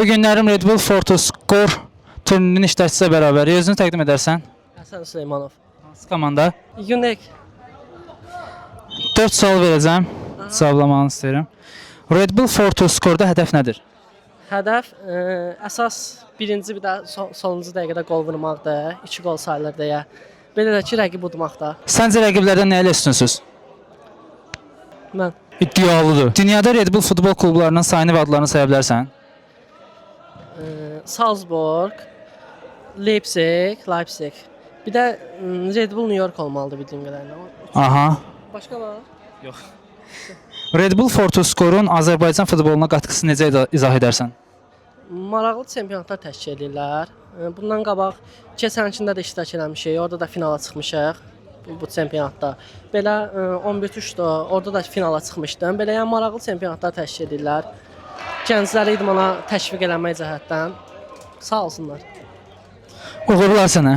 Bu günlərim Red Bull Fortoscore turnirinin iştirakçısı bərabər. Özünü təqdim edərsən? Həsən Süleymanov. Hansı komanda? Unik. 4 sual verəcəm. Cavablamanı istəyirəm. Red Bull Fortoscore'da hədəf nədir? Hədəf əsas birinci bir də sonuncu dəqiqədə qol vurmaqdır. 2 qol sayılır deyə. Belə də ki, rəqib udmaqda. Səncə rəqiblərdən nə ilə üstünsüz? Mən İddialıdır. Dünyada Red Bull futbol klublarının sayını və adlarını saya bilərsən? Salzburg, Leipzig. Bir də Red Bull New York olmalıdır bildiyim qədərilə. Aha. Başqa var? Red Bull Fortoscore'un Azərbaycan futboluna qatqısı necə izah edərsən? Maraqlı çempionatlar təşkil edirlər. Bundan qabaq keçənkində də iştirak eləmişik. Orada da finala çıxmışıq bu çempionatda. Belə 11-3-də orada da finala çıxmışdım. Belə yəni maraqlı çempionatlar təşkil edirlər. Gəncləri idmana təşviq eləmək cəhətdən sağ olsunlar. Uğurlar sənə.